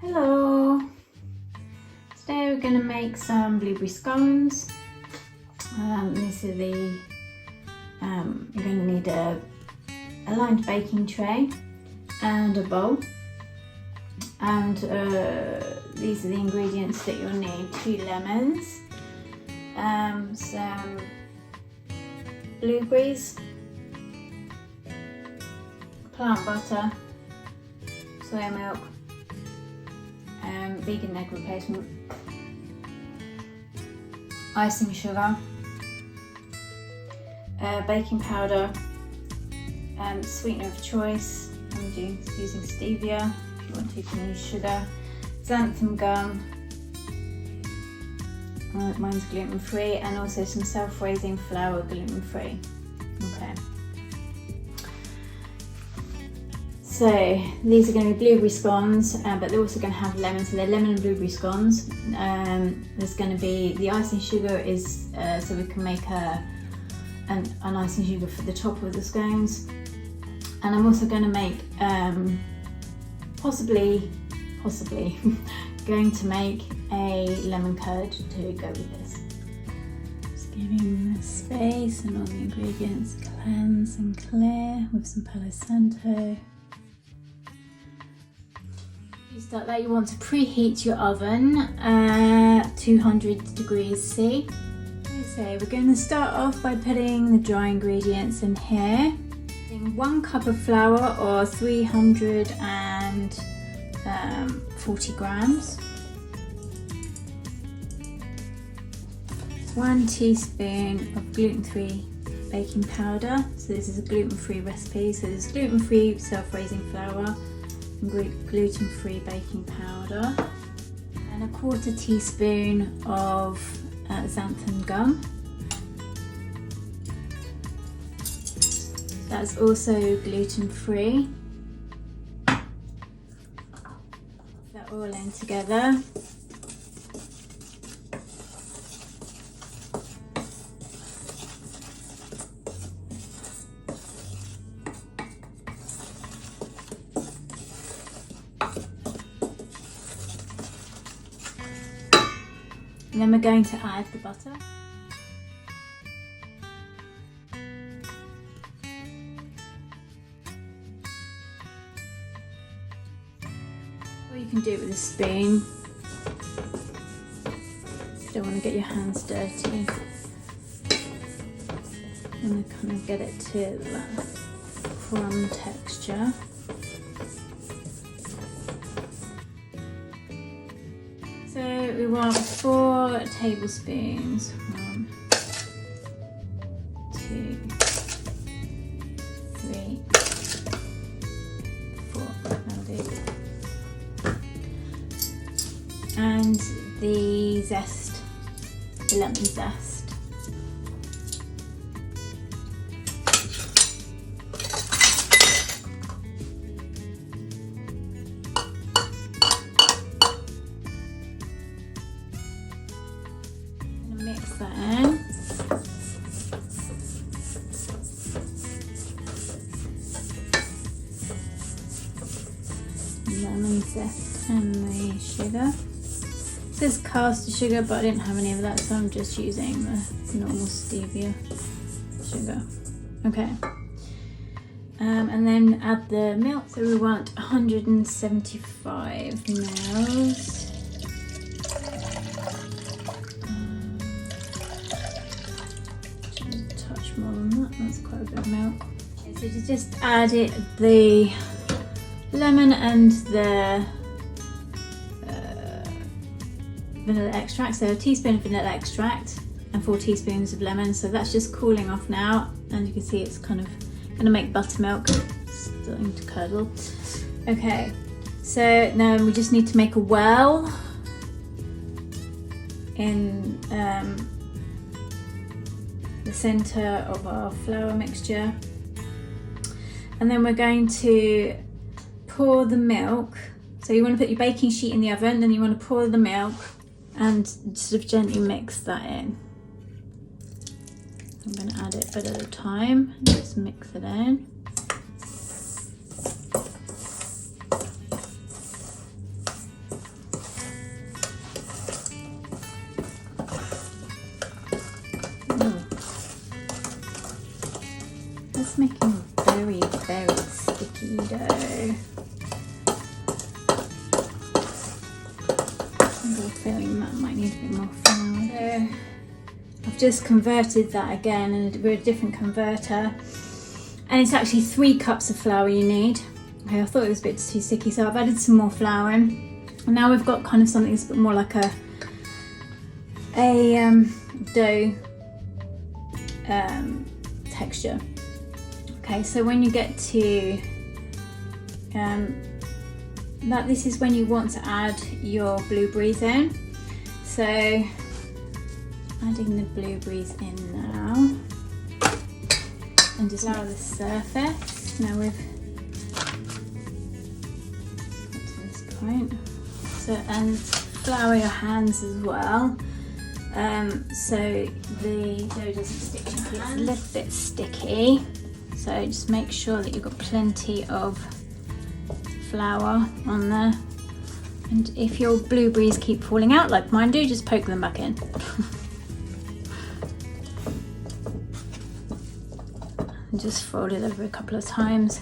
Hello! Today we're going to make some blueberry scones. These are the, you're going to need a lined baking tray and a bowl. And these are the ingredients that you'll need: 2 lemons, some blueberries, plant butter, soy milk, vegan egg replacement, icing sugar, baking powder, sweetener of choice. I'm using stevia. If you want to, you can use sugar, xanthan gum. Mine's gluten free, and also some self-raising flour, gluten free. Okay. So these are going to be blueberry scones, but they're also going to have lemon, so they're lemon and blueberry scones. There's going to be the icing sugar is so we can make an icing sugar for the top of the scones, and I'm also going to make possibly going to make a lemon curd to go with this. Just giving the space and all the ingredients cleanse and clear with some Palo Santo. You start that, you want to preheat your oven 200 degrees C. So we're going to start off by putting the dry ingredients in here. 1 cup of flour, or 340 grams. 1 teaspoon of gluten-free baking powder. So this is a gluten-free recipe. So this is gluten-free self-raising flour, gluten-free baking powder, and 1/4 teaspoon of xanthan gum. That's also gluten-free. That all in together. And then we're going to add the butter. Or you can do it with a spoon. You don't want to get your hands dirty. You want to kind of get it to that crumb texture. So we want 4 tablespoons. 1, 2, 3, 4. That'll do. And the zest, the lemon zest. Mix that in. Lemon zest and the sugar. This is caster sugar, but I didn't have any of that, so I'm just using the normal stevia sugar. Okay. And then add the milk. So we want 175 mils. More than that, that's quite a bit of milk. Okay, so to just add the lemon and the vanilla extract. So a teaspoon of vanilla extract and 4 teaspoons of lemon. So that's just cooling off now, and you can see it's kind of going to make buttermilk, starting to curdle. Okay, so now we just need to make a well in the center of our flour mixture, and then we're going to pour the milk. So you want to put your baking sheet in the oven, then you want to pour the milk and sort of gently mix that in. I'm going to add it a bit at a time and just mix it in. Oh. That's making a very, very sticky dough. I have a feeling that might need a bit more flour. So I've just converted that again, and we're a different converter. And it's actually 3 cups of flour you need. Okay, I thought it was a bit too sticky, so I've added some more flour in. And now we've got kind of something that's a bit more like a dough texture. Okay, so when you get to that, this is when you want to add your blueberries in. So adding the blueberries in now, and just allow the surface. Now we've got to this point. So, and flour your hands as well, so the dough doesn't stick to your hands. It's a little bit sticky, so just make sure that you've got plenty of flour on there. And if your blueberries keep falling out like mine do, just poke them back in. And just fold it over a couple of times.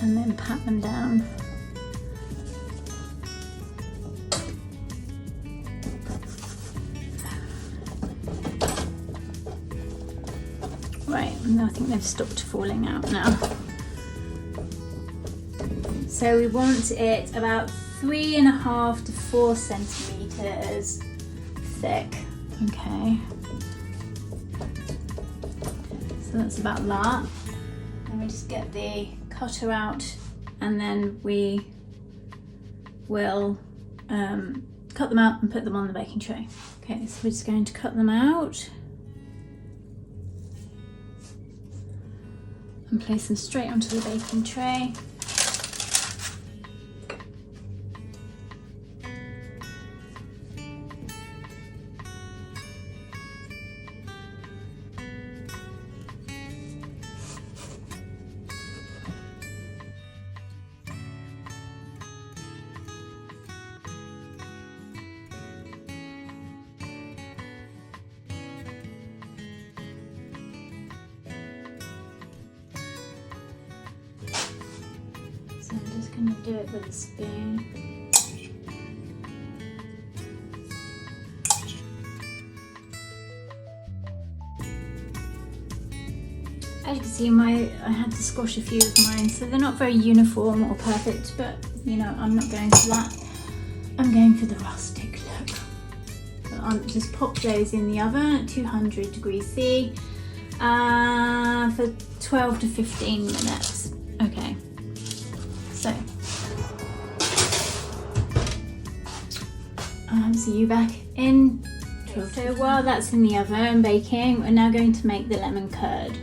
And then pat them down. Right, and I think they've stopped falling out now. So we want it about 3.5 to 4 centimeters thick. Okay. So that's about that. And we just get the cutter out, and then we will cut them out and put them on the baking tray. Okay, so we're just going to cut them out and place them straight onto the baking tray. So I'm just going to do it with a spoon. As you can see, I had to squash a few of mine, so they're not very uniform or perfect, but you know, I'm not going for that. I'm going for the rustic look. So I'll just pop those in the oven at 200 degrees C for 12 to 15 minutes. Okay, so see you back in 12. So while that's in the oven baking, we're now going to make the lemon curd.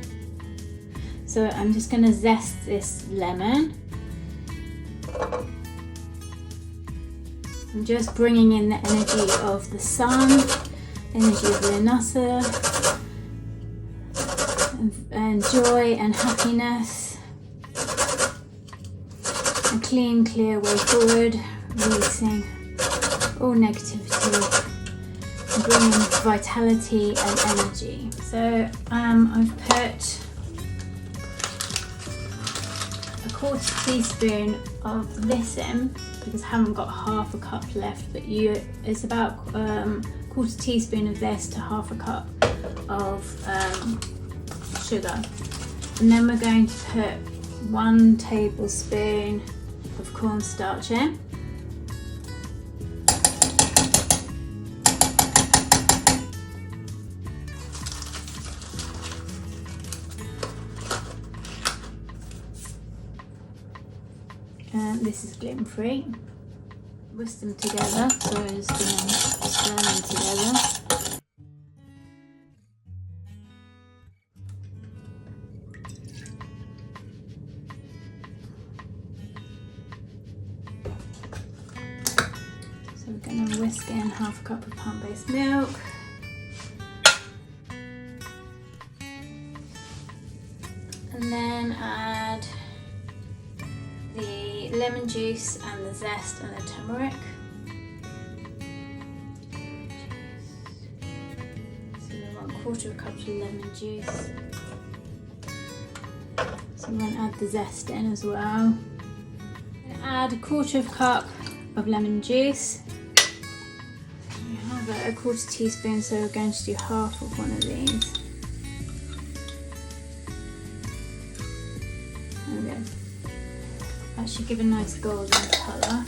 So I'm just going to zest this lemon. I'm just bringing in the energy of the sun, energy of Lughnasadh, and joy and happiness. A clean, clear way forward, releasing all negativity, and bringing vitality and energy. So I've put 1/4 teaspoon of this in, because I haven't got 1/2 cup left, but it's about 1/4 teaspoon of this to 1/2 cup of sugar. And then we're going to put 1 tablespoon of cornstarch in. This is gluten free. Whisk them together, so I'm just going to stir them together. So we're going to whisk in 1/2 cup of plant-based milk. And then add the lemon juice and the zest and the turmeric. So we want 1/4 cup of lemon juice. So we want to add the zest in as well. Add 1/4 cup of lemon juice. We have a 1/4 teaspoon, so we're going to do half of one of these. There we go. That should give a nice golden colour.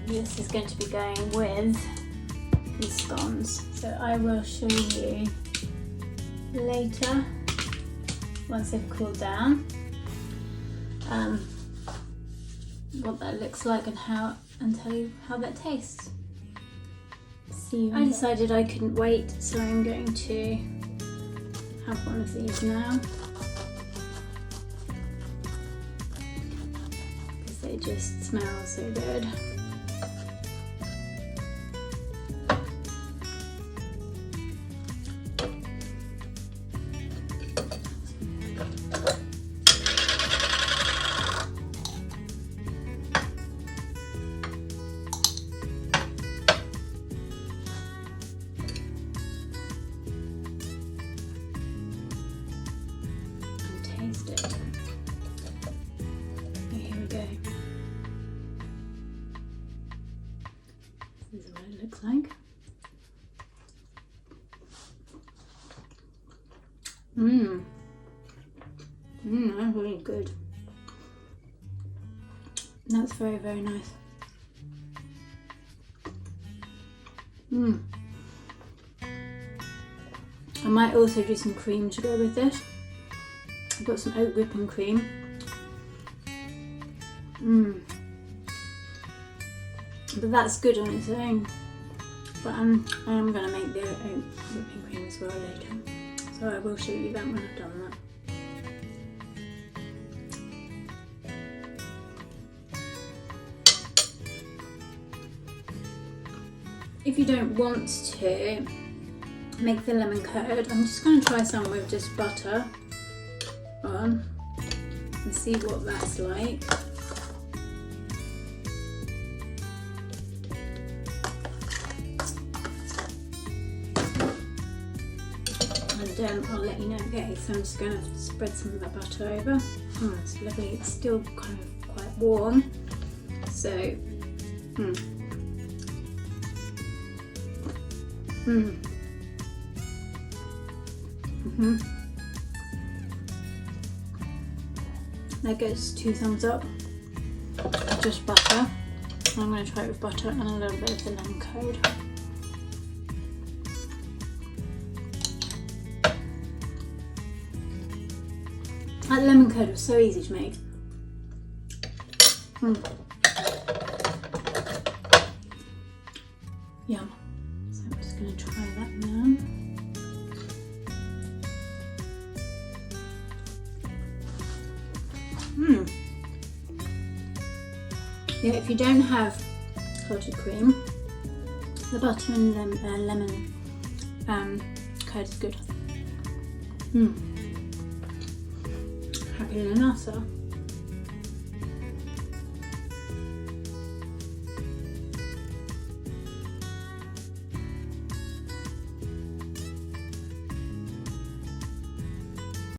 This is going to be going with the scones, so I will show you later once they've cooled down what that looks like and tell you how that tastes. I decided I couldn't wait, so I'm going to have one of these now because they just smell so good. Taste it. Here we go. This is what it looks like. That's really good. That's very, very nice. I might also do some cream to go with this. I've got some oat whipping cream. But that's good on its own. But I am going to make the oat whipping cream as well later. So I will show you that when I've done that. If you don't want to make the lemon curd, I'm just going to try some with just butter on and see what that's like. And I'll let you know. Okay, so I'm just going to spread some of that butter over. Oh, it's lovely. It's still kind of quite warm. So, That gets 2 thumbs up. Just butter. I'm going to try it with butter and a little bit of the lemon curd. That lemon curd was so easy to make. Yum. So I'm just going to try that now. Yeah, if you don't have clotted cream, the butter and lemon curd is good. Happy Lughnasadh.